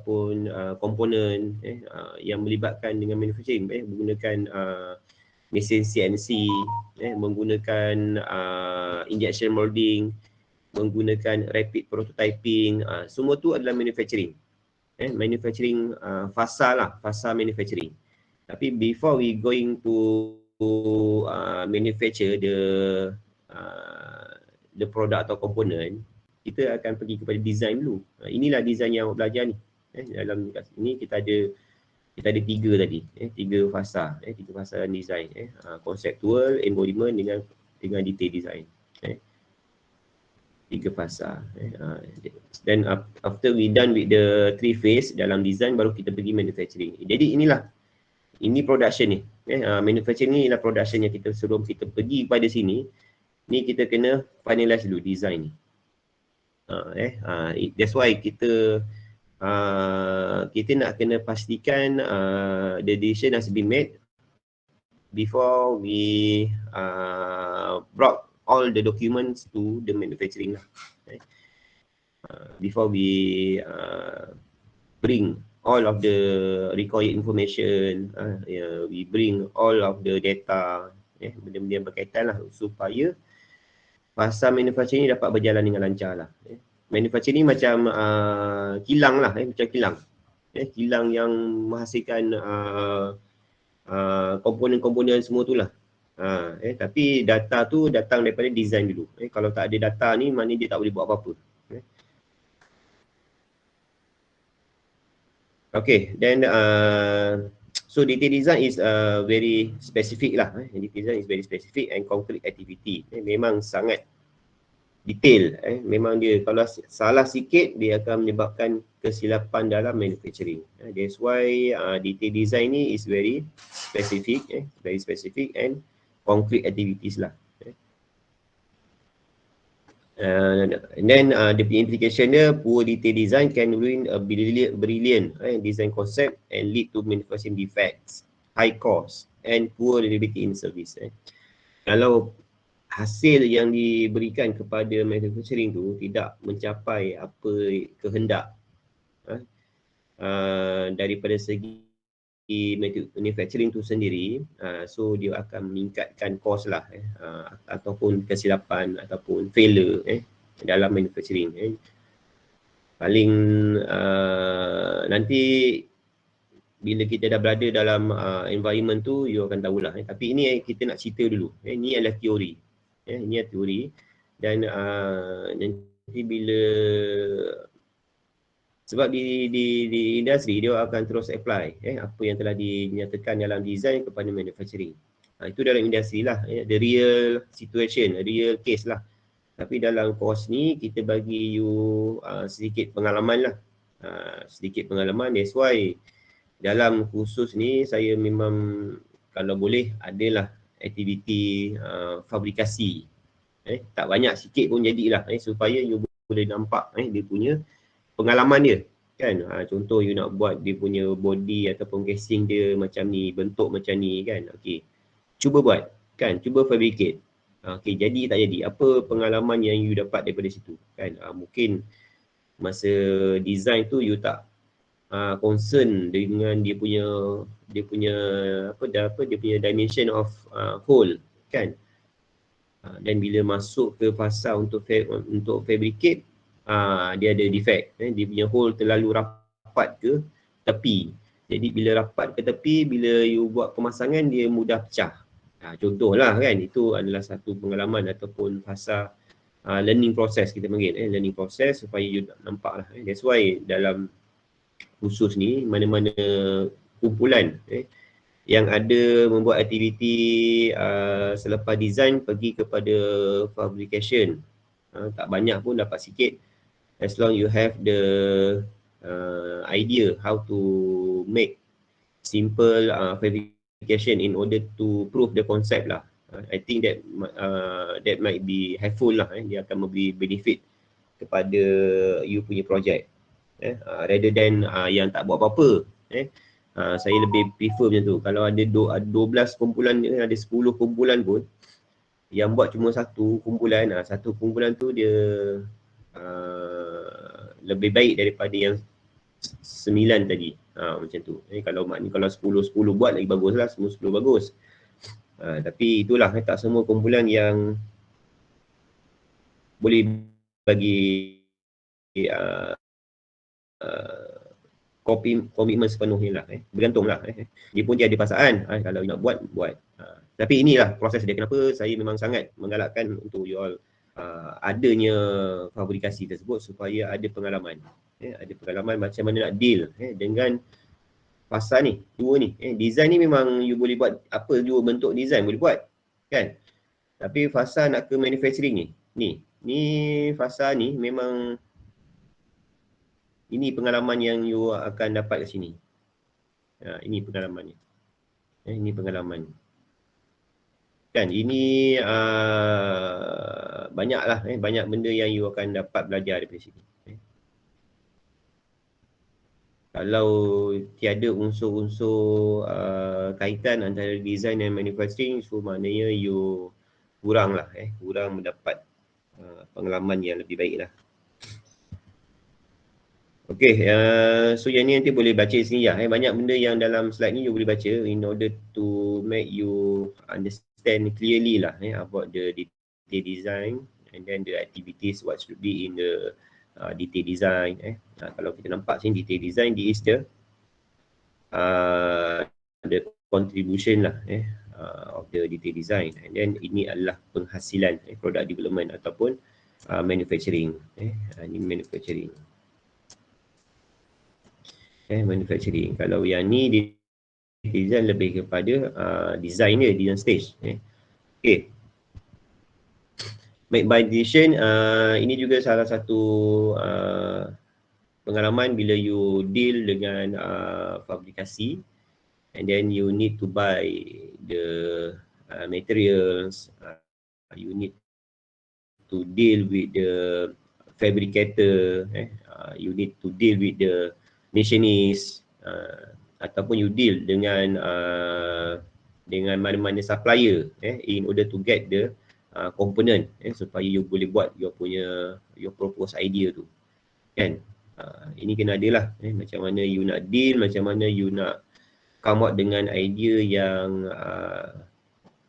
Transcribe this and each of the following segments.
ataupun komponen yang melibatkan dengan manufacturing, menggunakan mesin CNC, menggunakan injection molding, menggunakan rapid prototyping, semua tu adalah manufacturing. Manufacturing fasa manufacturing. Tapi before we going to manufacture the product atau component, kita akan pergi kepada design dulu. Inilah design yang awak belajar ni. Dalam ini kita ada tiga tadi, tiga fasa design, conceptual, embodiment dengan detail design. Tiga fasa. Then after we done with the 3 phase dalam design, baru kita pergi manufacturing. Jadi ini production ni. Manufacturing ni ialah production yang kita sebelum kita pergi pada sini, ni kita kena finalize dulu design ni. That's why kita nak kena pastikan the decision has been made before we brought all the documents to the manufacturing lah. Before we bring all of the required information, we bring all of the data, benda-benda yang berkaitan lah, supaya fasa manufacturing ni dapat berjalan dengan lancar lah. Manufacturing ni macam kilang lah, macam kilang. Kilang yang menghasilkan komponen-komponen semua tu lah. Tapi data tu datang daripada design dulu. Kalau tak ada data ni, maknanya dia tak boleh buat apa-apa. Okay, then so detail design is very specific lah. Detail design is very specific and concrete activity. Memang sangat detail. Memang dia kalau salah sikit, dia akan menyebabkan kesilapan dalam manufacturing. That's why detail design ni is very specific, very specific and concrete activities lah. And then the implication dia, poor detail design can ruin a brilliant design concept and lead to manufacturing defects, high cost and poor reliability in service. Kalau hasil yang diberikan kepada manufacturing tu tidak mencapai apa kehendak daripada segi manufacturing tu sendiri, so dia akan meningkatkan kos lah, ataupun kesilapan ataupun failure dalam manufacturing. Paling nanti bila kita dah berada dalam environment tu, you akan tahulah. Tapi ini kita nak cerita dulu. Ini adalah teori. Ini adalah teori. Dan nanti bila, sebab di industri dia akan terus apply apa yang telah dinyatakan dalam design kepada manufacturing. Itu dalam industri lah, the real situation, real case lah. Tapi dalam course ni kita bagi you sedikit pengalaman lah. Sedikit pengalaman, that's why dalam kursus ni saya memang kalau boleh adalah aktiviti fabrikasi. Tak banyak, sikit pun jadilah, supaya you boleh nampak dia punya pengalaman dia kan. Contoh you nak buat dia punya body ataupun casing dia macam ni, bentuk macam ni kan. Okey, cuba buat kan, cuba fabricate. Okey, jadi tak jadi, apa pengalaman yang you dapat daripada situ kan. Mungkin masa design tu you tak concern dengan dia punya dimension of hole kan. Dan bila masuk ke fasa untuk fabricate, dia ada defect, dia punya hole terlalu rapat ke tepi. Jadi bila rapat ke tepi, bila you buat pemasangan dia mudah pecah. Contohlah kan, itu adalah satu pengalaman ataupun fasa learning process kita panggil, learning process supaya you nampak lah. That's why dalam khusus ni, mana-mana kumpulan yang ada membuat aktiviti selepas design pergi kepada fabrication, tak banyak pun dapat sikit, as long you have the idea how to make simple fabrication in order to prove the concept lah. I think that might be helpful lah. Dia akan memberi benefit kepada you punya project, rather than yang tak buat apa-apa. Saya lebih prefer macam tu. Kalau ada 12 kumpulan, ada 10 kumpulan pun, yang buat cuma satu kumpulan, satu kumpulan tu dia lebih baik daripada yang 9 tadi. Macam tu. Kalau maknanya kalau 10 buat lagi bagus lah, semua 10 bagus. Tapi itulah tak semua kumpulan yang boleh bagi komitmen sepenuhnya lah. Bergantung lah. Dia pun dia ada pasangan. Kalau nak buat. Tapi inilah proses dia. Kenapa saya memang sangat menggalakkan untuk you all adanya fabrikasi tersebut supaya ada pengalaman. Ada pengalaman macam mana nak deal dengan fasa ni, dua ni. Design ni memang you boleh buat apa dua bentuk design boleh buat. Kan? Tapi fasa nak ke manufacturing ni. Ni fasa ni memang ini pengalaman yang you akan dapat kat sini. Ini pengalamannya. Ini pengalaman. Kan ini banyaklah banyak benda yang you akan dapat belajar daripada sini. Kalau tiada unsur-unsur kaitan antara design dan manufacturing, so maknanya you kurang mendapat pengalaman yang lebih baik lah. Okay, so yang ni nanti boleh baca sini lah. Banyak benda yang dalam slide ni you boleh baca in order to make you understand clearly lah about the detail design and then the activities what should be in the detail design. Kalau kita nampak sini detail design, this is the contribution lah of the detail design, and then ini adalah penghasilan product development ataupun manufacturing. Ini manufacturing. Manufacturing. Kalau yang ni design lebih kepada design dia, design stage. Okay. Make by decision, ini juga salah satu pengalaman bila you deal dengan fabrikasi, and then you need to buy the materials, you need to deal with the fabricator, you need to deal with the machinist, ataupun you deal dengan mana-mana supplier in order to get the component supaya you boleh buat your proposed idea tu, kan. Ini kena ada lah macam mana you nak deal, macam mana you nak come out dengan idea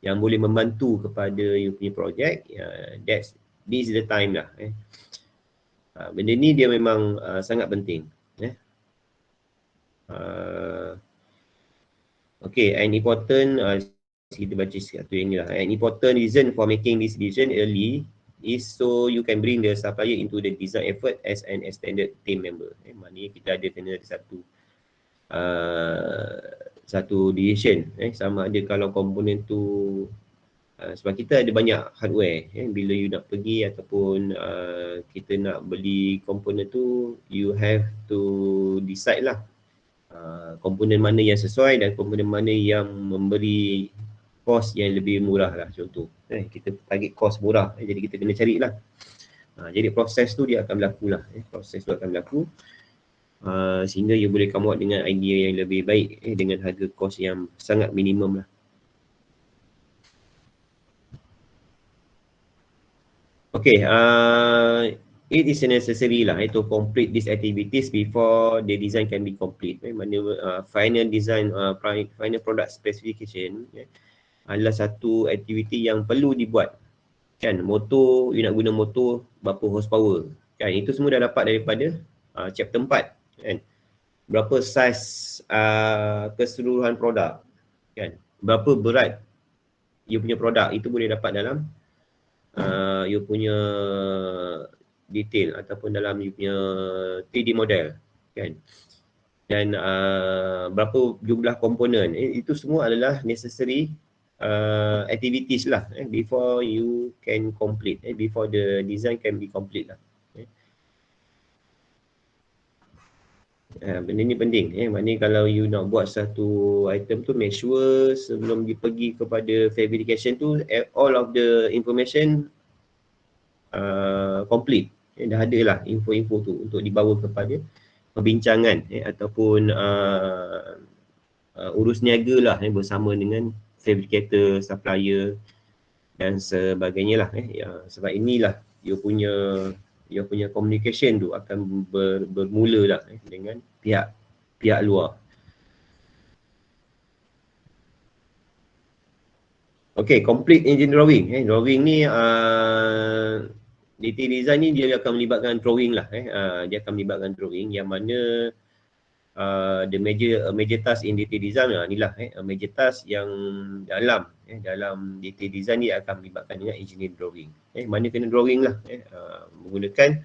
yang boleh membantu kepada you punya projek. This is the time lah. Benda ni dia memang sangat penting. Okay, an important kita baca satu yang ni lah. An important reason for making this decision early is so you can bring the supplier into the design effort as an extended team member. Maknanya kita kena ada satu decision. Sama ada kalau komponen tu sebab kita ada banyak hardware. Bila you nak pergi ataupun kita nak beli komponen tu, you have to decide lah komponen mana yang sesuai dan komponen mana yang memberi kos yang lebih murah lah. Contoh kita target kos murah, jadi kita kena cari lah. Jadi proses tu dia akan berlaku lah. Proses tu akan berlaku sehingga you boleh come out dengan idea yang lebih baik dengan harga kos yang sangat minimum lah. Okay, it is necessary lah to complete these activities before the design can be complete. Mana final design, final product specification adalah satu aktiviti yang perlu dibuat. Kan, motor, you nak guna motor berapa horsepower. Kan, itu semua dah dapat daripada chapter 4. Kan, berapa saiz keseluruhan produk. Kan, berapa berat you punya produk, itu boleh dapat dalam you punya detail ataupun dalam you punya 3D model, kan. Dan berapa jumlah komponen, itu semua adalah necessary activities lah before you can complete, before the design can be complete lah. Benda ni penting. Maknanya kalau you nak buat satu item tu, make sure sebelum dia pergi kepada fabrication tu, all of the information complete. Dah ada lah info-info tu untuk dibawa kepada perbincangan ataupun urus niaga lah bersama dengan fabricator, supplier dan sebagainya lah. Sebab inilah you punya dia punya communication tu akan bermula lah dengan pihak luar. Okay, complete engine drawing. Drawing ni detail design ni dia akan melibatkan drawing lah. Dia akan melibatkan drawing yang mana the major task in detail design inilah major task yang dalam detail design ni akan melibatkan dengan engineering drawing. Mana kena drawing lah menggunakan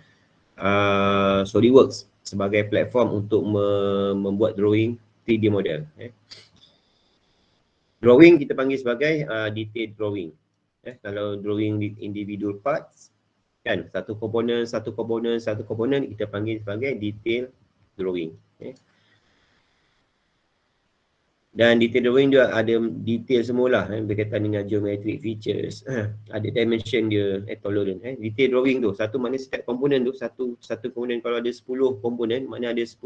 SolidWorks sebagai platform untuk membuat drawing 3D model. Drawing kita panggil sebagai detailed drawing. Kalau drawing individual parts kan, satu komponen kita panggil sebagai detailed drawing. Dan detail drawing dia ada detail semualah berkaitan dengan geometric features, ada dimension dia, tolerance. Detail drawing tu satu mana setiap komponen tu satu komponen, kalau ada 10 komponen mana ada 10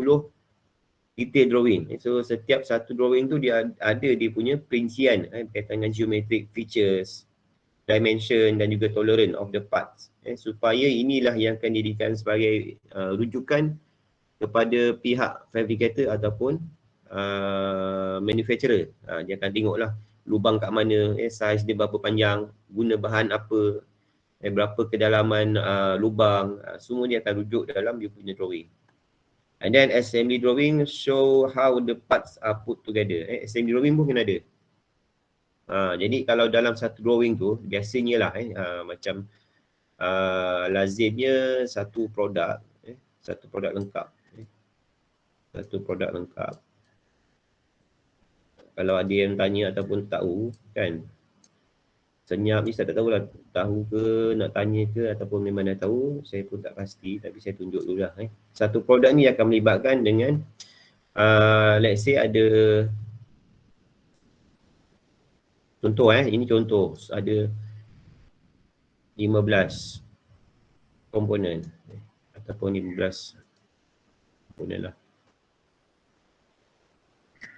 detail drawing. So setiap satu drawing tu dia ada dia punya perincian berkaitan dengan geometric features, dimension dan juga tolerance of the parts. Supaya inilah yang akan dijadikan sebagai rujukan kepada pihak fabricator ataupun manufacturer. Dia akan tengoklah lubang kat mana, saiz dia berapa panjang, guna bahan apa, berapa kedalaman lubang, semua dia akan rujuk dalam dia punya drawing. And then assembly drawing show how the parts are put together. Assembly drawing pun kena ada. Jadi kalau dalam satu drawing tu biasanya lah macam lazimnya satu produk lengkap. Satu produk lengkap. Kalau ada yang tanya ataupun tahu kan, senyap ni saya tak tahulah tahu ke, nak tanya ke ataupun memang dah tahu, saya pun tak pasti, tapi saya tunjuk dulu lah. Satu produk ni akan melibatkan dengan let's say ada contoh ini contoh ada 15 komponen ataupun 15 komponen lah.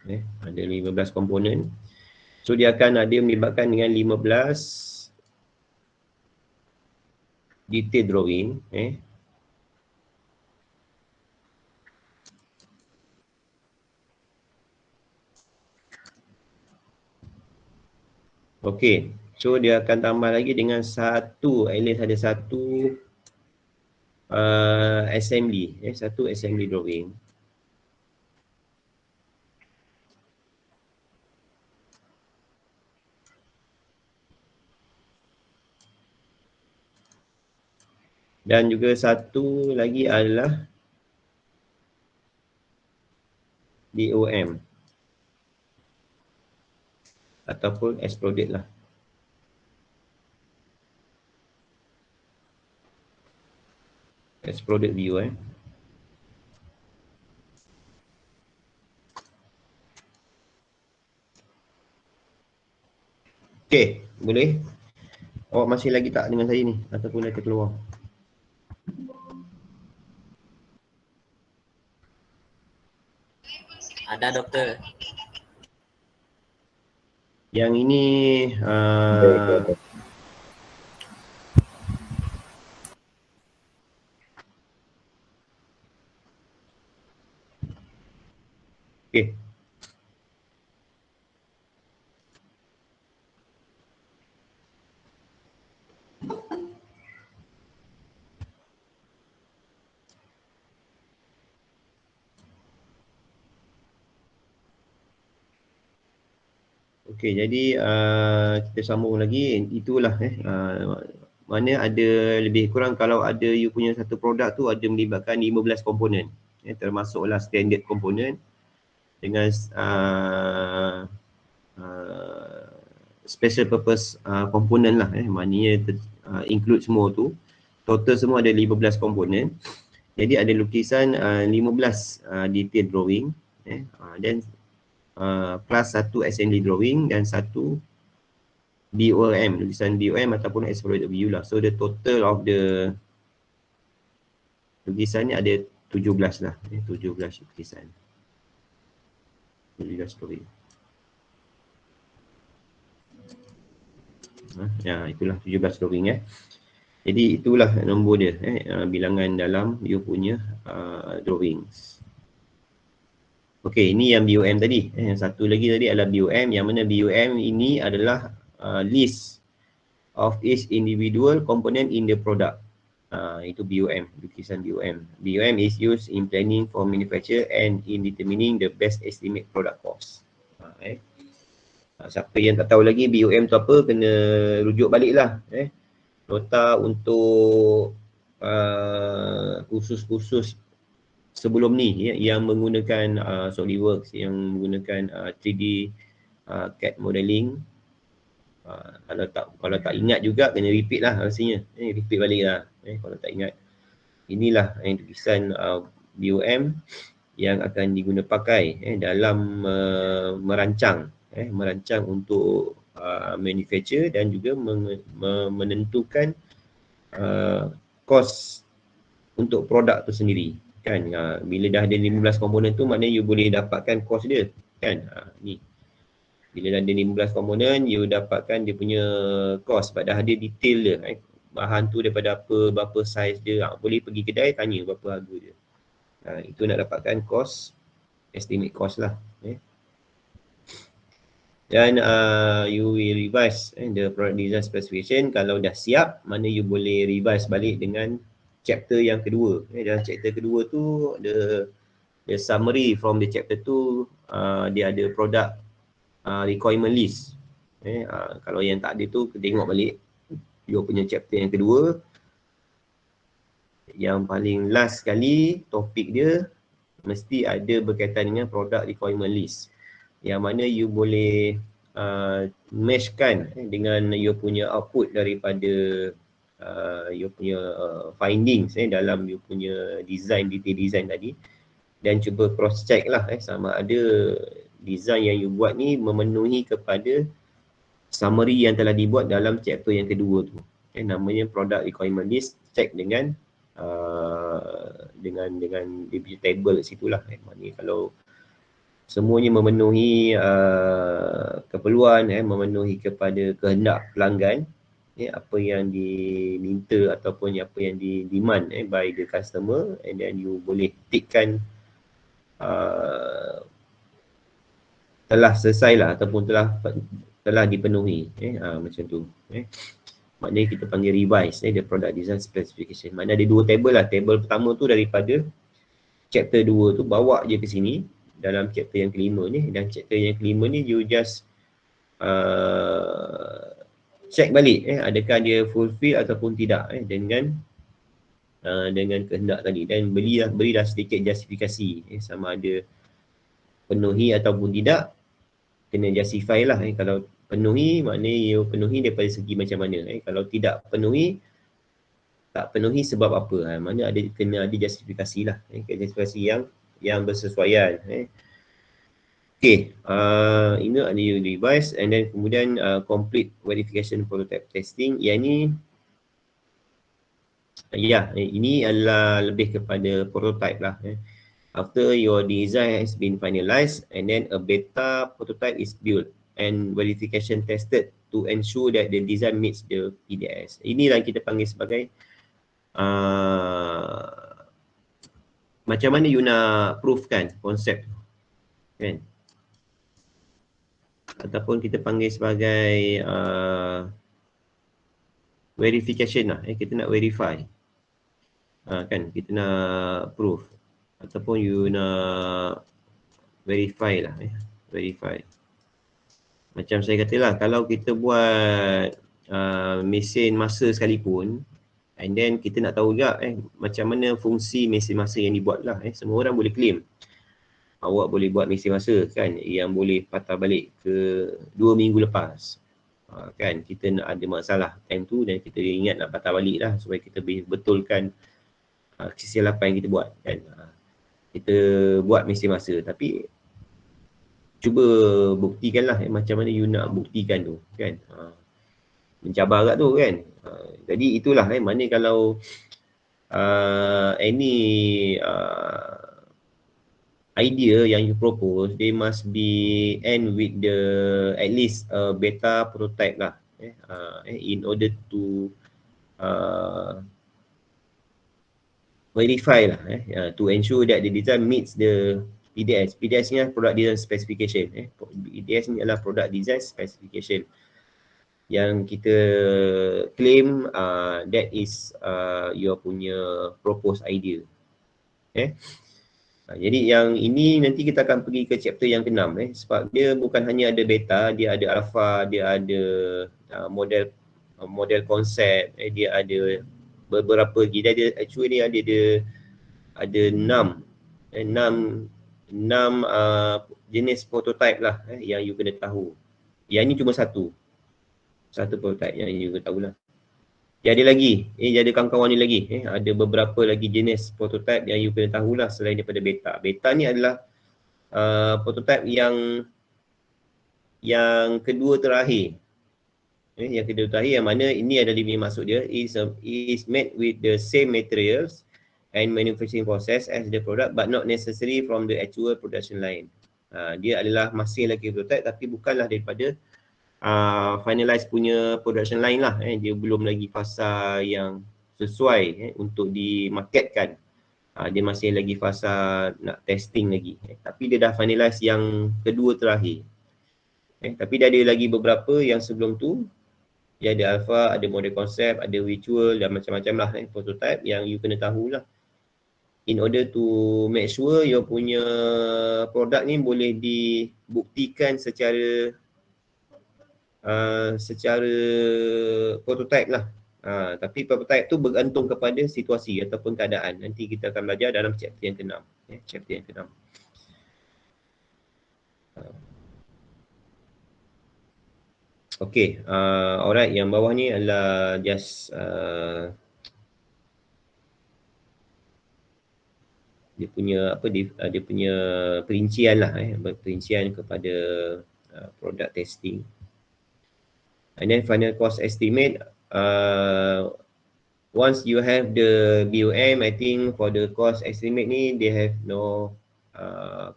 Ada 15 komponen. So dia akan ada melibatkan dengan 15 detail drawing. Okey. So dia akan tambah lagi dengan satu, at least ada satu assembly. Satu assembly drawing. Dan juga satu lagi adalah DOM ataupun exploded lah. Exploded view Okey, boleh? Awak masih lagi tak dengan saya ni ataupun dah terkeluar? Ada doktor. Yang ini okey. Okey, jadi kita sambung lagi. Itulah mana ada lebih kurang kalau ada you punya satu produk tu ada melibatkan 15 komponen. Termasuklah standard komponen dengan special purpose komponen lah. Maknanya include semua tu. Total semua ada 15 komponen. Jadi ada lukisan 15 detail drawing. Dan plus satu assembly drawing dan satu BOM, lukisan BOM ataupun exploded view lah. So the total of the lukisan ni ada 17 lah. 17 lukisan. 17 drawing. Ya, itulah 17 drawing . Jadi itulah nombor dia, bilangan dalam you punya drawings. Okey, ini yang BOM tadi. Yang satu lagi tadi adalah BOM, yang mana BOM ini adalah list of each individual component in the product. Itu BOM, lukisan BOM. BOM is used in planning for manufacture and in determining the best estimate product cost. Siapa yang tak tahu lagi BOM tu apa, kena rujuk balik lah. Nota untuk kursus-kursus sebelum ni yang menggunakan SolidWorks, yang menggunakan 3D CAD modeling. Kalau tak ingat juga kena repeat lah rasanya. Repeat balik lah kalau tak ingat. Inilah yang tulisan BOM yang akan diguna pakai dalam merancang untuk manufacture dan juga menentukan kos untuk produk tu sendiri kan. Bila dah ada 15 komponen tu, maknanya you boleh dapatkan kos dia kan. Ni bila dah ada 15 komponen, you dapatkan dia punya kos sebab dah ada detail dia. Bahan tu daripada apa, berapa saiz dia. Boleh pergi kedai tanya berapa harga dia. Itu nak dapatkan kos, estimate cost lah. Dan you will revise the product design specification. Kalau dah siap, mana you boleh revise balik dengan chapter yang kedua. Dalam chapter kedua tu, the summary from the chapter tu, dia ada product requirement list. Kalau yang tak ada tu, tengok balik you punya chapter yang kedua. Yang paling last sekali, topik dia mesti ada berkaitan dengan product requirement list, yang mana you boleh matchkan dengan you punya output daripada you punya findings dalam you punya design, detail design tadi, dan cuba cross check lah sama ada design yang you buat ni memenuhi kepada summary yang telah dibuat dalam chapter yang kedua tu. Namanya product requirement list, check dengan dia punya table situlah. Maknanya kalau semuanya memenuhi keperluan, memenuhi kepada kehendak pelanggan, apa yang diminta ataupun apa yang di-demand by the customer, and then you boleh tickkan telah selesai lah ataupun telah dipenuhi, macam tu. Maknanya kita panggil revise the product design specification. Maknanya ada dua table lah. Table pertama tu daripada chapter 2 tu bawa je ke sini dalam chapter yang kelima ni, dan chapter yang kelima ni you just check balik adakah dia fulfill ataupun tidak dengan kehendak tadi, dan berilah sedikit justifikasi sama ada penuhi ataupun tidak. Kena justify lah. Kalau penuhi, maknanya you penuhi daripada segi macam mana. Kalau tidak penuhi, tak penuhi sebab apa. Maknanya kena ada justifikasi lah. Justifikasi yang bersesuaian. Okay, ini ada you revise, and then kemudian complete verification prototype testing. Yang ni, ini adalah lebih kepada prototype lah. After your design has been finalized, and then a beta prototype is built and verification tested to ensure that the design meets the PDS. Inilah kita panggil sebagai macam mana you nak proofkan konsep, kan? Ataupun kita panggil sebagai verification lah. Kita nak verify, kan? Kita nak proof ataupun you nak verify lah. Verify. Macam saya katalah, kalau kita buat mesin masa sekalipun, and then kita nak tahu juga macam mana fungsi mesin masa yang dibuat lah. Semua orang boleh claim awak boleh buat mesin masa kan, yang boleh patah balik ke 2 minggu lepas. Kan kita nak ada masalah time tu, dan kita ingat nak patah balik lah supaya kita betulkan kesilapan yang kita buat kan. Kita buat mesin masa, tapi cuba buktikanlah macam mana you nak buktikan tu kan. Mencabar kat tu kan. Jadi itulah mana kalau any idea yang you propose, they must be end with the at least beta prototype lah, in order to verify lah to ensure that the design meets the PDS. PDS ni adalah Product Design Specification. PDS ni adalah Product Design Specification yang kita claim that is your punya proposed idea. Jadi yang ini nanti kita akan pergi ke chapter yang ke-6 sebab dia bukan hanya ada beta, dia ada alpha, dia ada model konsep, dia ada beberapa, dia ada actually ada 6 jenis prototype lah yang you kena tahu. Yang ni cuma satu prototype yang you kena tahulah. Dia ada lagi, dia ada kawan-kawan ni lagi, ada beberapa lagi jenis prototype yang you kena tahulah selain daripada beta. Beta ni adalah prototype yang kedua terakhir. Yang kedua terakhir yang mana ini adalah dia maksud dia is made with the same materials and manufacturing process as the product but not necessarily from the actual production line. Dia adalah masih lagi prototype tapi bukanlah daripada finalize punya production line lah. Dia belum lagi fasa yang sesuai untuk dimarketkan. Dia masih lagi fasa nak testing lagi. Tapi dia dah finalize yang kedua terakhir. Tapi dia ada lagi beberapa yang sebelum tu. Dia ada alpha, ada model konsep, ada virtual dan macam-macam lah prototype yang you kena tahulah. In order to make sure you punya produk ni boleh dibuktikan secara prototype lah. Tapi prototype tu bergantung kepada situasi ataupun keadaan. Nanti kita akan belajar dalam chapter yang ke-6. Chapter yang ke-6. Okay, alright, yang bawah ni adalah just dia punya perincian lah, perincian kepada product testing. And then final cost estimate, once you have the BOM, I think for the cost estimate ni they have no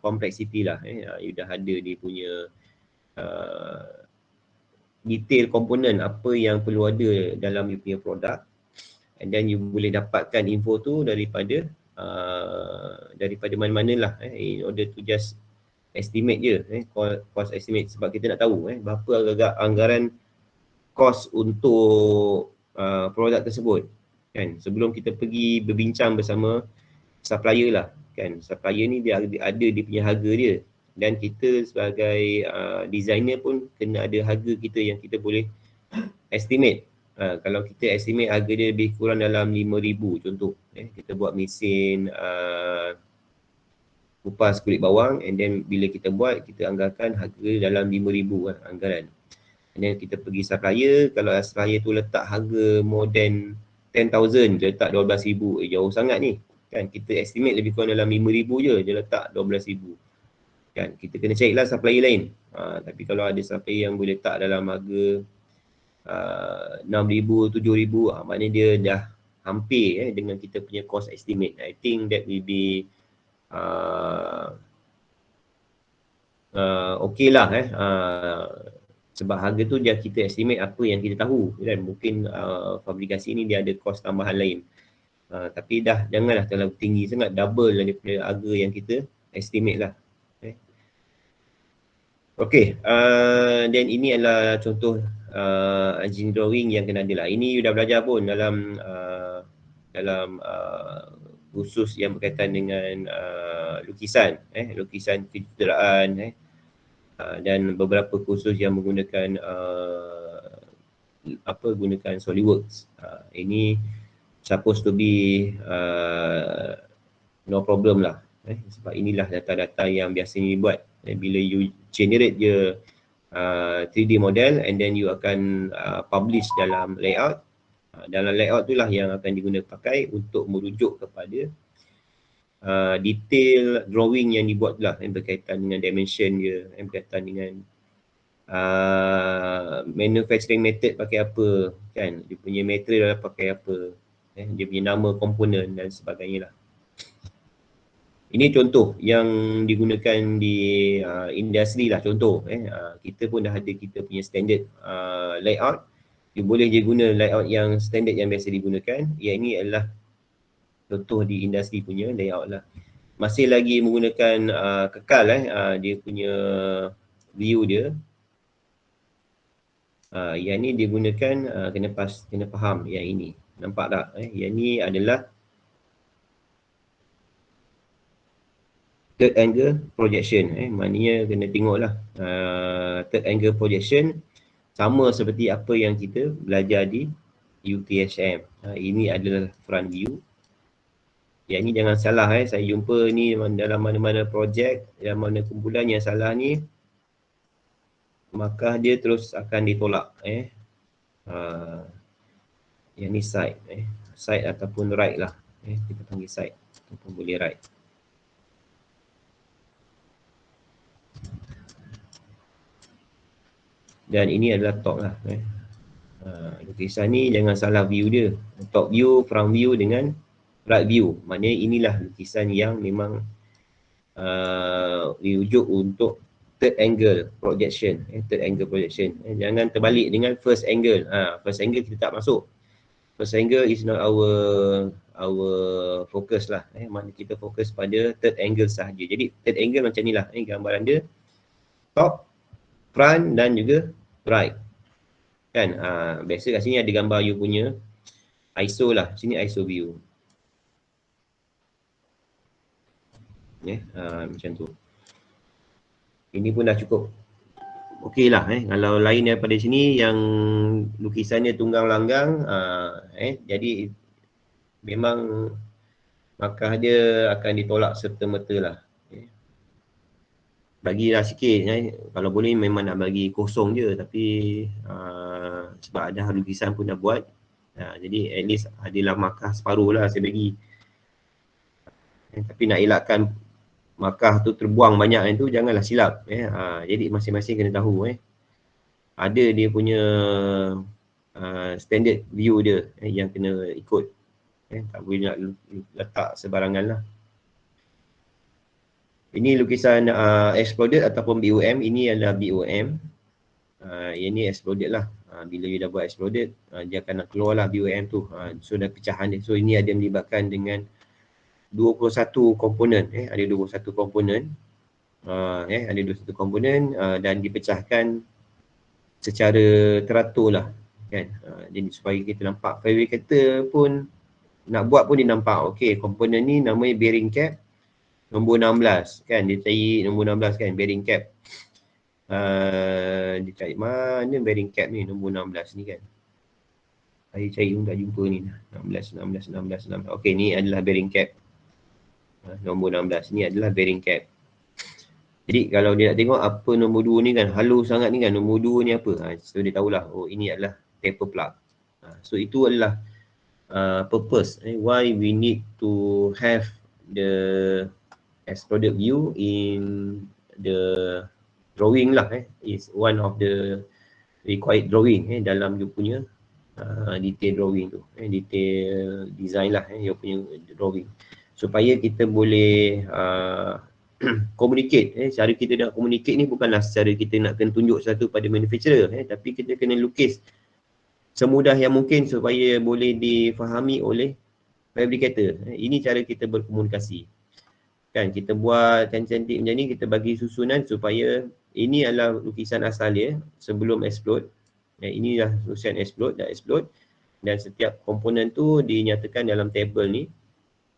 complexity lah. You dah ada dia punya detail komponen apa yang perlu ada dalam you punya produk, and then you boleh dapatkan info tu daripada mana-mana lah in order to just estimate je, cost estimate, sebab kita nak tahu berapa agak anggaran cost untuk produk tersebut kan, sebelum kita pergi berbincang bersama supplier lah kan. Supplier ni dia ada dia punya harga dia, dan kita sebagai designer pun kena ada harga kita yang kita boleh estimate. Kalau kita estimate harga dia lebih kurang dalam 5,000 contoh, kita buat mesin kupas kulit bawang, and then bila kita buat, kita anggarkan harga dalam 5,000 anggaran. And then kita pergi supplier, kalau supplier tu letak harga more than 10,000, dia letak 12,000, jauh sangat ni kan. Kita estimate lebih kurang dalam 5,000 je, dia letak 12,000 kan. Kita kena carilah supplier lain. Tapi kalau ada supplier yang boleh letak dalam harga 6,000, 7,000, maknanya dia dah hampir dengan kita punya cost estimate. I think that will be okay lah sebab harga tu dia kita estimate apa yang kita tahu kan. Mungkin fabrikasi ni dia ada cost tambahan lain, tapi janganlah terlalu tinggi sangat, double daripada harga yang kita estimate lah. Okay, dan ini adalah contoh engineering drawing yang kena ada lah. Ini you dah belajar pun dalam khusus yang berkaitan dengan lukisan, lukisan kejuruteraan, dan beberapa kursus yang menggunakan gunakan SolidWorks. Ini supposed to be no problem lah, sebab inilah data-data yang biasanya dibuat. Bila you generate je 3D model, and then you akan publish dalam layout. Dalam layout itulah yang akan digunakan pakai untuk merujuk kepada detail drawing yang dibuat lah, yang berkaitan dengan dimension dia, yang berkaitan dengan manufacturing method pakai apa kan, dia punya material pakai apa, dia punya nama komponen dan sebagainya lah. Ini contoh yang digunakan di industri lah, contoh kita pun dah ada kita punya standard layout Dia boleh je guna layout yang standard yang biasa digunakan. Yang ini adalah contoh di industri punya layout lah. Masih lagi menggunakan kekal dia punya view dia. Yang ni dia gunakan kena faham yang ini. Nampak tak? Yang ni adalah third angle projection. Maknanya kena tengoklah. Third angle projection sama seperti apa yang kita belajar di UTHM. Ini adalah front view. Yang ni jangan salah saya jumpa ni dalam mana-mana projek, dalam mana kumpulan yang salah ni, maka dia terus akan ditolak. Yang ni side. Side ataupun right lah. Kita panggil side ataupun boleh right. Dan ini adalah top lah. Lukisan ni jangan salah view dia. Top view, front view dengan right view. Maknanya inilah lukisan yang memang dirujuk untuk third angle projection. Third angle projection. Jangan terbalik dengan first angle. First angle kita tak masuk. First angle is not our focus lah. Maknanya kita fokus pada third angle sahaja. Jadi third angle macam ni lah. Gambaran dia top, front dan juga right. Kan biasa kat sini ada gambar you punya ISO lah. Sini ISO view. Macam tu. Ini pun dah cukup okey lah. Kalau lain daripada sini yang lukisannya tunggang langgang, jadi memang markah dia akan ditolak serta-merta lah. Bagilah sikit, kalau boleh memang nak bagi kosong je, tapi sebab ada lukisan pun dah buat, jadi at least adalah markah separuh lah saya bagi. Tapi nak elakkan markah tu terbuang banyak yang tu, janganlah silap. Jadi masing-masing kena tahu ada dia punya standard view dia yang kena ikut. Tak boleh nak letak sebarangan lah. Ini lukisan exploded ataupun BOM. Ini adalah BOM. Yang ni exploded lah. Bila you dah buat exploded, dia akan nak keluar lah BOM tu. So dah pecahan dia. So ini ada melibatkan dengan 21 komponen. Ada 21 komponen. Ada 21 komponen dan dipecahkan secara teratur lah. Kan? Jadi supaya kita nampak fabricator pun nak buat pun dia nampak. Okey, komponen ni namanya bearing cap. Nombor 16 kan, dia cari nombor 16 kan, bearing cap. Dia cari mana bearing cap ni, nombor 16 ni kan. Saya cari pun tak jumpa ni. 16. Okey, ni adalah bearing cap. Nombor 16 ni adalah bearing cap. Jadi kalau dia nak tengok apa nombor 2 ni kan, halus sangat ni kan, nombor 2 ni apa. So dia tahulah, oh ini adalah taper plug. So itu adalah purpose why we need to have the exploded view in the drawing lah. Is one of the required drawing dalam you punya detail drawing tu, detail design lah, you punya drawing, supaya kita boleh communicate. Cara kita nak communicate ni bukanlah secara kita nak kena tunjuk satu pada manufacturer, tapi kita kena lukis semudah yang mungkin supaya boleh difahami oleh fabricator. Ini cara kita berkomunikasi. Kan kita buat cantik-cantik macam ni, kita bagi susunan supaya ini adalah lukisan asal dia sebelum explode. Ini dah lukisan dah explode dan setiap komponen tu dinyatakan dalam table ni,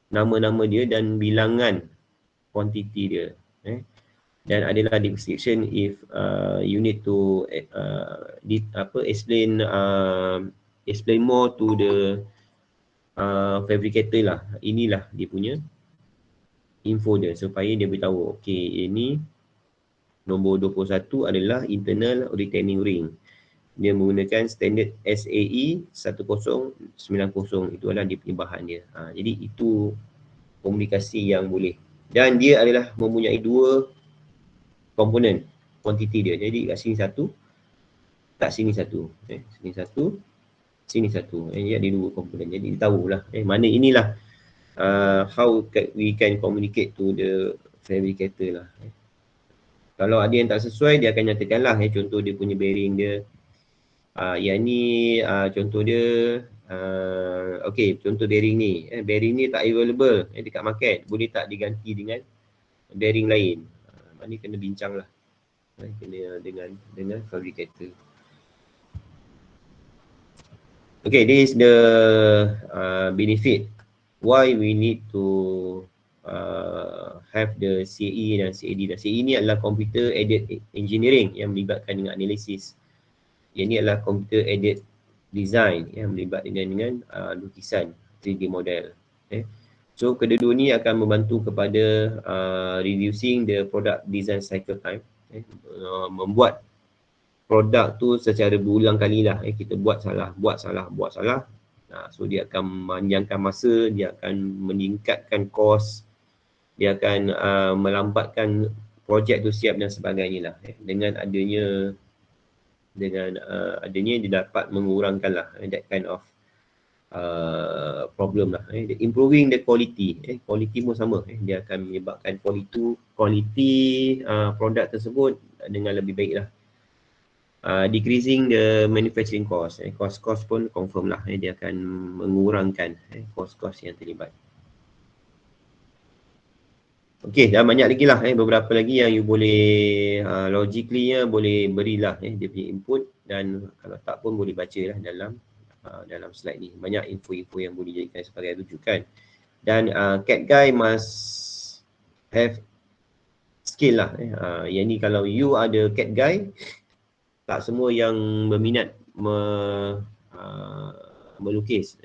nama-nama dia dan bilangan quantity dia. Dan adalah description if you need to explain more to the fabricator lah. Inilah dia punya info dia supaya dia beritahu, okey, ini nombor 21 adalah internal retaining ring. Dia menggunakan standard SAE 1090. Itu adalah dia punya bahan dia. Jadi itu komunikasi yang boleh. Dan dia adalah mempunyai dua komponen quantity dia. Jadi kat sini satu, kat sini satu. Sini satu, sini satu. Dia ada dua komponen. Jadi tahulah mana inilah how we can communicate to the fabricator lah. Kalau ada yang tak sesuai, dia akan nyatakan lah. Contoh dia punya bearing dia Yang ni contoh dia, okey, contoh bearing ni. Bearing ni tak available dekat market. Boleh tak diganti dengan bearing lain? Ni kena bincang lah. Kena dengan fabrikator. Okay, this is the benefit why we need to have the CAE dan CAD. Dan CAE ni adalah computer aided engineering yang melibatkan dengan analisis. Yang ni adalah computer aided design yang melibatkan dengan lukisan 3D model. So kedua-dua ni akan membantu kepada reducing the product design cycle time. Membuat produk tu secara berulang kali lah. Kita buat salah. So dia akan memanjangkan masa, dia akan meningkatkan kos, dia akan melambatkan projek tu siap dan sebagainya lah. Dengan adanya dia dapat mengurangkan lah that kind of problem lah. Improving the quality. Quality pun sama. Dia akan menyebabkan quality produk tersebut dengan lebih baik lah. Decreasing the manufacturing cost. Cost pun confirm lah. Dia akan mengurangkan cost yang terlibat. Okey, dah banyak lagi lah. Beberapa lagi yang you boleh logically boleh berilah dia punya input, dan kalau tak pun boleh baca lah dalam slide ni. Banyak info-info yang boleh jadikan sebagai rujukan. Dan CAD guy must have skill lah. Yang ni kalau you ada CAD guy, tak semua yang berminat melukis.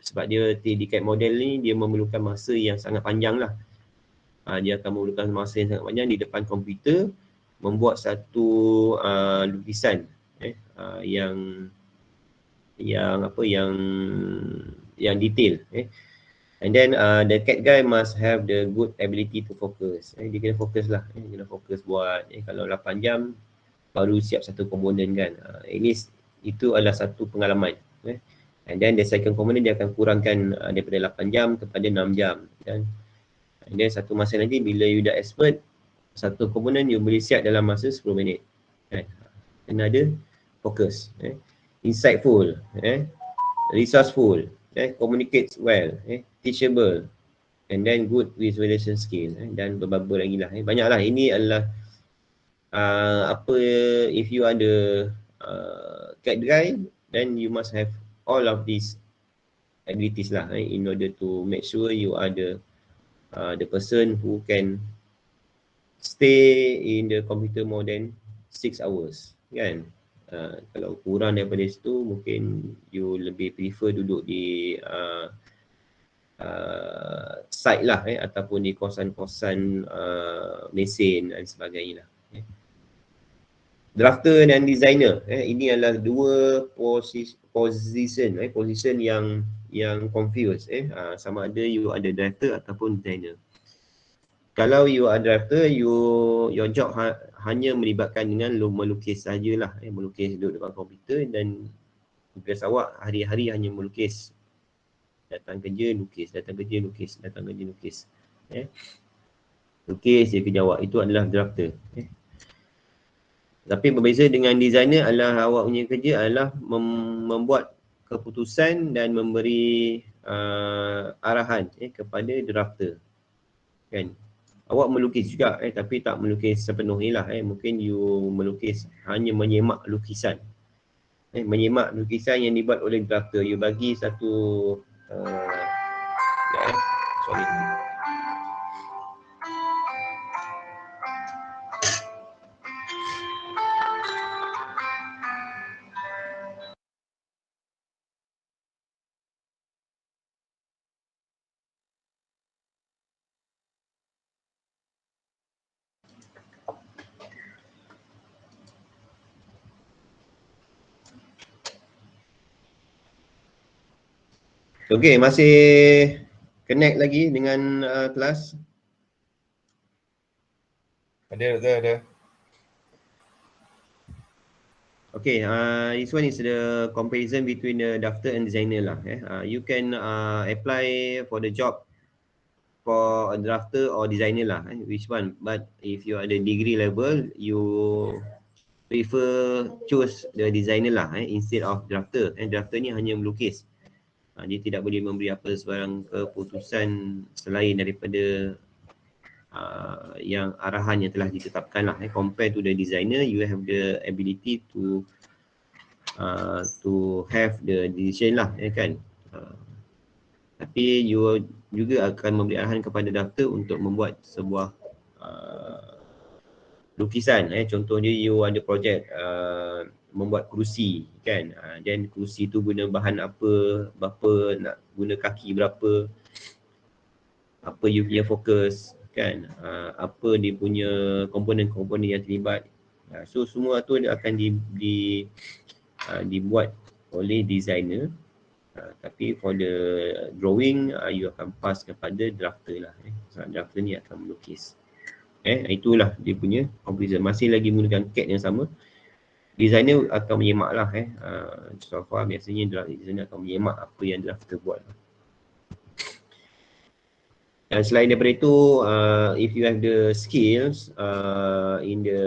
Sebab dia 3D CAD model ni dia memerlukan masa yang sangat panjang lah. Dia akan memerlukan masa yang sangat panjang di depan komputer membuat satu lukisan yang detail. And then the CAD guy must have the good ability to focus. Dia kena fokus lah. Kena fokus buat. Kalau 8 jam baru siap satu komponen kan. At least itu adalah satu pengalaman. And then the second component dia akan kurangkan daripada 8 jam kepada 6 jam. Kan? And then satu masa nanti bila you dah expert, satu komponen you boleh siap dalam masa 10 minit. Kena ada fokus. Insightful. Resourceful. Communicates well. Teachable. And then good visualization skill. Dan beberapa lagi lah. Banyaklah. Ini adalah if you ada CAD guy, then you must have all of these abilities lah in order to make sure you are the person who can stay in the computer more than 6 hours kan. Kalau kurang daripada situ mungkin you lebih prefer duduk di site lah ataupun di kosan-kosan mesin dan sebagainya lah. Drafter dan designer, ini adalah dua position yang confused. Sama ada you ada drafter ataupun designer. Kalau you are drafter, your job hanya melibatkan dengan melukis sajalah. Melukis duduk depan komputer dan tugas awak hari-hari hanya melukis. Datang kerja lukis, datang kerja lukis, datang kerja lukis. Lukis je kerja awak. Itu adalah drafter. Tapi berbeza dengan designer adalah awak punya kerja adalah membuat keputusan dan memberi arahan kepada drafter. Kan? Awak melukis juga tapi tak melukis sepenuhnya lah. Mungkin you melukis hanya menyemak lukisan. Menyemak lukisan yang dibuat oleh drafter. You bagi satu sorry. Okey, masih connect lagi dengan kelas? Ada. Okay, this one is the comparison between the drafter and designer lah. You can apply for the job for a drafter or designer lah. Which one? But if you are the degree level, you choose the designer lah instead of drafter. Drafter ni hanya melukis. Dia tidak boleh memberi apa sebarang keputusan selain daripada yang arahan yang telah ditetapkan lah. Compare to the designer, you have the ability to have the decision lah, kan. Tapi you juga akan memberi arahan kepada drafter untuk membuat sebuah lukisan. Contohnya you ada projek membuat kerusi, kan. Dan kerusi tu guna bahan apa, berapa nak guna kaki berapa, apa you punya fokus, kan. Apa dia punya komponen-komponen yang terlibat. So semua tu akan dibuat oleh designer. Tapi for the drawing, you akan pass kepada drafter lah. Drafter ni akan melukis. Itulah dia punya comparison. Masih lagi menggunakan CAD yang sama. Designer akan menyemak lah. So far biasanya designer akan menyemak apa yang drafter buat. Dan selain daripada itu, if you have the skills in the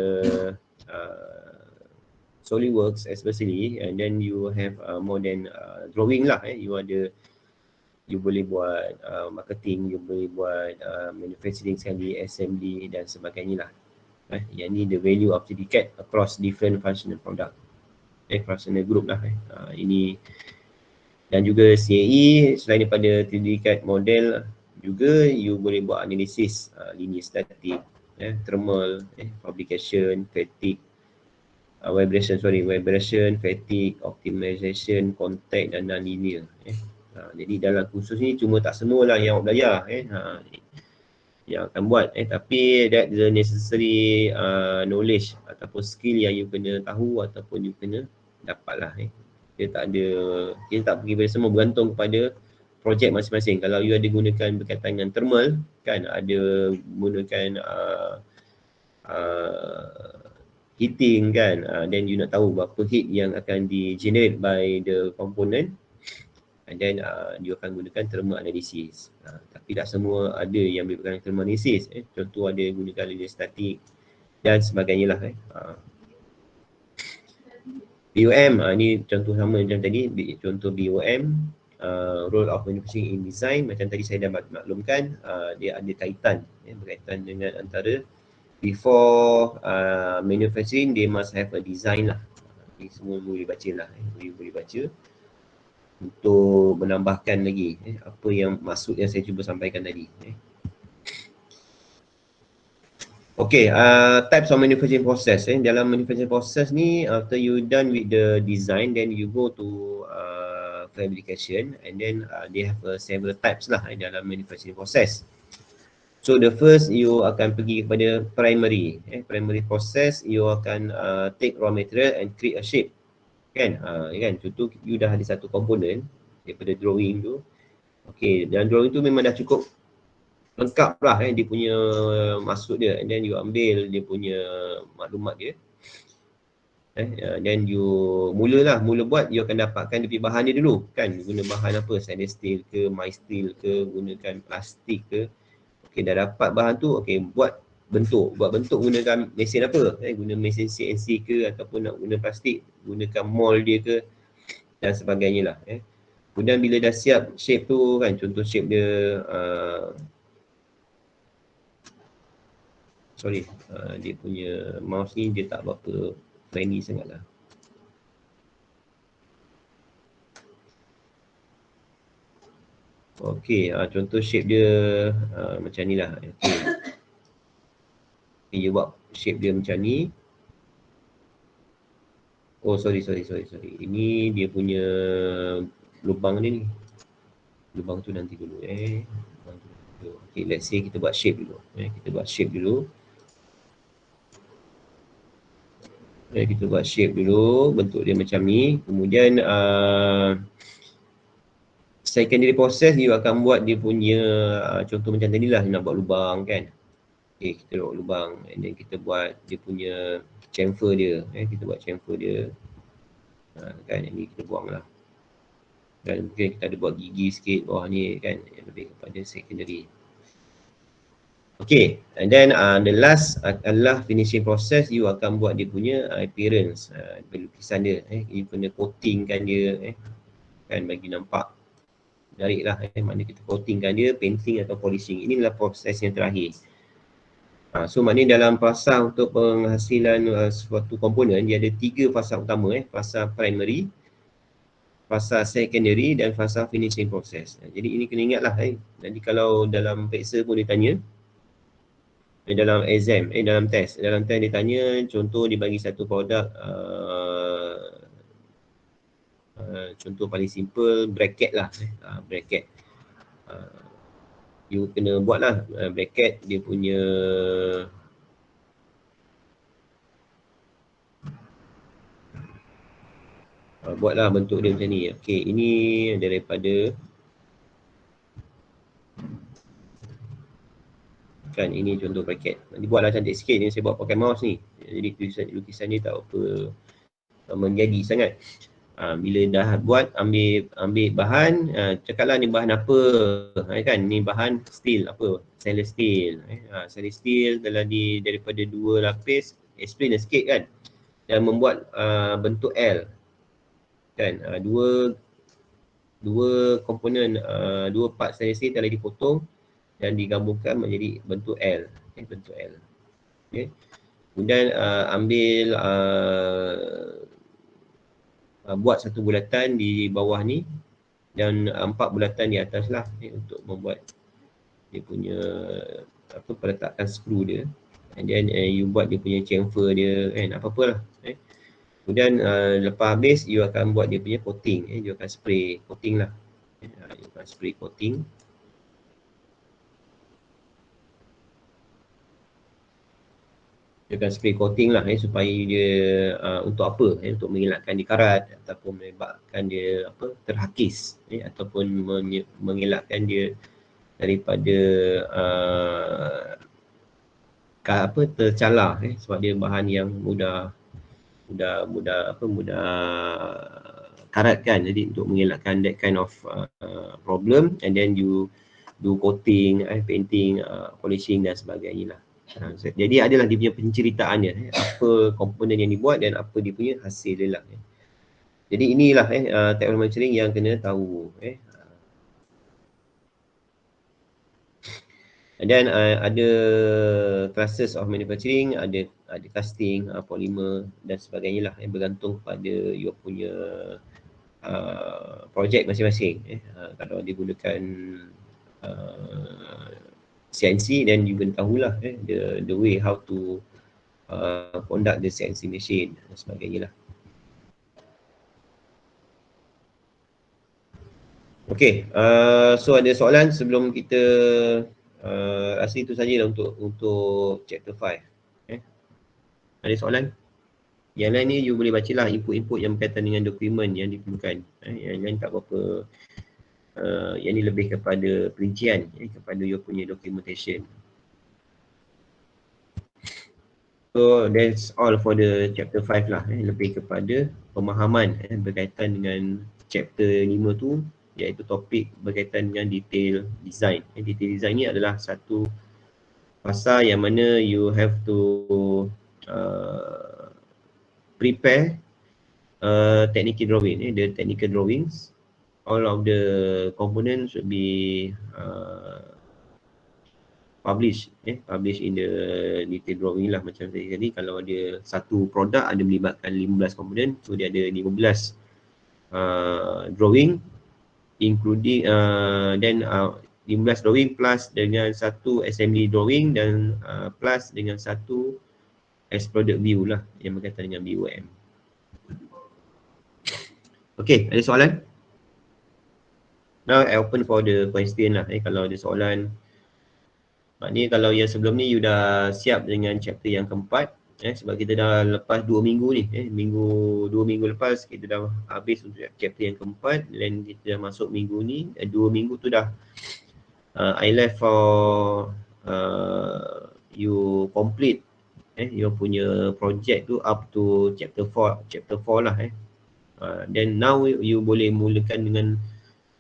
SolidWorks especially, and then you have more than drawing lah. You boleh buat marketing, you boleh buat manufacturing sekali, assembly dan sebagainya lah. Yang ni the value of CAD across different functional product, functional group lah. Ini dan juga CAE, selain daripada 3D CAD model, juga you boleh buat analisis linear static, thermal, fabrication, fatigue, vibration, fatigue, optimization, contact dan non-linear. Jadi dalam kursus ni cuma tak semualah yang awak belajar yang akan buat, tapi that the necessary knowledge ataupun skill yang you kena tahu ataupun you kena dapat lah. Kita tak pergi pada semua, bergantung kepada projek masing-masing. Kalau you ada gunakan berkaitan dengan thermal, kan, ada gunakan heating, kan, then you nak tahu berapa heat yang akan di-generate by the component, and then you akan gunakan thermal analysis. Tapi tak semua ada yang boleh gunakan thermal analysis. Contoh ada gunakan linear static dan sebagainya lah. BOM, ni contoh sama macam tadi. Contoh BOM, role of manufacturing in design, macam tadi saya dah maklumkan, dia ada kaitan, berkaitan dengan antara before manufacturing, they must have a design lah. Ini semua boleh baca lah, boleh baca untuk menambahkan lagi apa yang maksud yang saya cuba sampaikan tadi. Okay, types of manufacturing process. Dalam manufacturing process ni, after you done with the design, then you go to fabrication, and then they have several types lah dalam manufacturing process. So the first, you akan pergi kepada primary. Primary process, you akan take raw material and create a shape. Kan? Contoh you dah ada satu komponen daripada drawing tu. Okay, dan drawing tu memang dah cukup lengkap lah, dia punya maksud dia, and then you ambil dia punya maklumat dia, then you mula buat, you akan dapatkan dia punya bahan dia dulu, kan, guna bahan apa, stainless steel ke, mild steel ke, gunakan plastik ke. Okay, dah dapat bahan tu, okay, buat bentuk gunakan mesin apa, guna mesin CNC ke, ataupun nak guna plastik, gunakan mold dia ke dan sebagainya lah. Kemudian bila dah siap shape tu, kan, contoh shape dia dia punya mouse ni dia tak berapa friendly sangat lah. Okay, contoh shape dia macam ni lah. Okay, you buat shape dia macam ni. Oh, sorry. Ini dia punya lubang dia ni. Lubang tu nanti dulu. Okay, let's say kita buat shape dulu. Kita buat shape dulu, bentuk dia macam ni. Kemudian secondary process, you akan buat dia punya contoh macam tadi lah, nak buat lubang, kan. Okay, kita buat lubang, and then kita buat dia punya chamfer dia. Kita buat chamfer dia, kan, ini kita buang lah. Dan mungkin kita ada buat gigi sikit bawah ni, kan, yang lebih kepada secondary. Okay, and then the last adalah finishing process. You akan buat dia punya appearance, lukisan dia. You kena coatingkan dia, kan bagi nampak menarik lah. Mana kita coatingkan dia, painting atau polishing. Inilah proses yang terakhir. So maknanya dalam fasa untuk penghasilan suatu komponen, dia ada 3 fasa utama. Fasa primary, fasa secondary dan fasa finishing process. Jadi ini kena ingat lah. Nanti kalau dalam periksa pun dia tanya, dalam exam, dalam test dia tanya, contoh dia bagi satu produk, contoh paling simple bracket lah, bracket. You kena buat lah bracket dia punya buatlah bentuk dia macam ni. Okay, ini daripada kan, ini contoh bracket. Nanti buatlah cantik sikit ni, saya buat pakai mouse ni. Jadi lukisan ni tak apa menjadi sangat. Bila dah buat, ambil bahan, cakaplah ni bahan apa, kan? Ni bahan steel apa? Stainless steel. Stainless steel telah daripada 2 lapis, explain sikit kan. Dan membuat bentuk L. Kan? Dua komponen, 2 part stainless steel telah dipotong dan digabungkan menjadi bentuk L. Bentuk L. Okay. Kemudian ambil buat satu bulatan di bawah ni dan 4 bulatan di atas lah untuk membuat dia punya peletakan skru dia. And then you buat dia punya chamfer dia, apa-apa lah. Kemudian lepas habis you akan buat dia punya coating, you akan spray coating lah. You akan spray coating. Dia akan spray coating lah supaya dia untuk apa? Untuk mengelakkan dia karat ataupun menyebabkan dia terhakis, ataupun mengelakkan dia daripada tercalar, sebab dia bahan yang mudah karat kan. Jadi untuk mengelakkan that kind of problem, and then you do coating, painting, polishing dan sebagainya lah. Jadi adalah dia punya penceritaannya, apa komponen yang dibuat dan apa dia punya hasil dia lah. Jadi inilah technical manufacturing yang kena tahu. Dan ada classes of manufacturing, ada casting, polymer dan sebagainya lah, bergantung pada you punya projek masing-masing. Kalau dia gunakan CNC, then you kena tahulah the way how to conduct the CNC machine dan sebagainya lah. Okay, so ada soalan sebelum kita rasa itu sajalah untuk chapter 5. Ada soalan? Yang lain ni you boleh bacalah input-input yang berkaitan dengan dokumen yang diperlukan. Yang lain tak berapa. Yang ni lebih kepada perincian, kepada you punya documentation. So that's all for the chapter 5 lah, lebih kepada pemahaman berkaitan dengan chapter 5 tu, iaitu topik berkaitan dengan detail design. Detail design ni adalah satu fasa yang mana you have to prepare technical drawing. The technical drawings, all of the components should be publish in the detail drawing lah. Macam saya tadi, kalau ada satu produk ada melibatkan 15 komponen, so dia ada 15 drawing, including then 15 drawing plus dengan satu assembly drawing dan plus dengan satu as product view lah yang berkaitan dengan BOM. Okay, ada soalan? Now I open for the question lah. Kalau ada soalan, maknanya kalau yang sebelum ni you dah siap dengan chapter yang keempat, sebab kita dah lepas 2 minggu ni, 2 minggu lepas kita dah habis untuk chapter yang keempat, dan kita dah masuk minggu ni, 2 minggu tu dah I left for you complete you punya project tu up to chapter 4 lah. Then now you boleh mulakan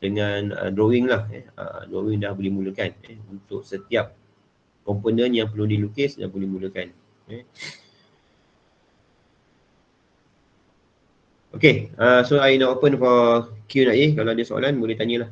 dengan drawing lah. Drawing dah boleh mulakan untuk setiap komponen yang perlu dilukis dan boleh mulakan. Okay, so I now open for Q&A. Kalau ada soalan boleh tanyalah.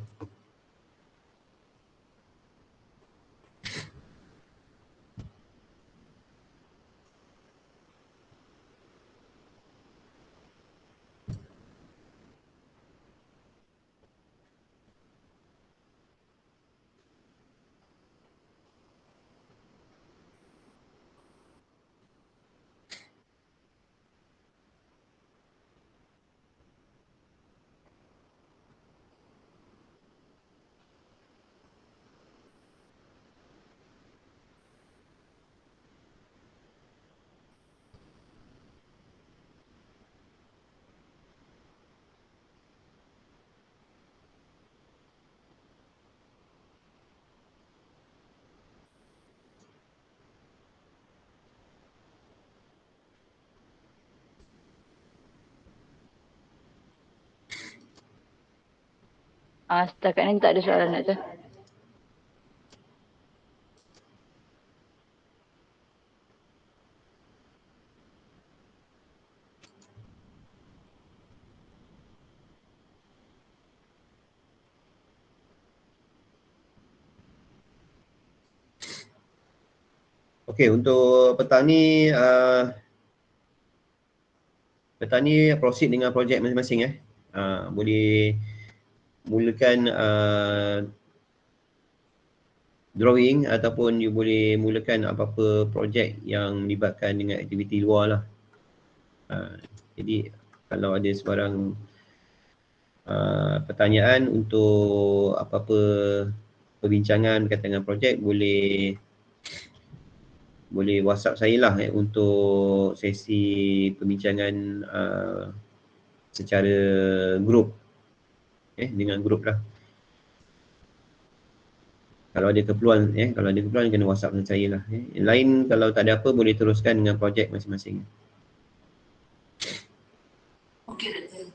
Setakat ni tak ada soalan nak tu. Okay, untuk petang ni proceed dengan projek masing-masing boleh mulakan drawing ataupun you boleh mulakan apa-apa projek yang melibatkan dengan aktiviti luar lah. Jadi kalau ada sebarang pertanyaan untuk apa-apa perbincangan berkaitan dengan projek, boleh WhatsApp saya lah untuk sesi perbincangan secara grup, dengan grup lah. Kalau ada keperluan kena WhatsApp dengan saya lah. Yang lain kalau tak ada apa boleh teruskan dengan projek masing-masing. Okey, Doktor.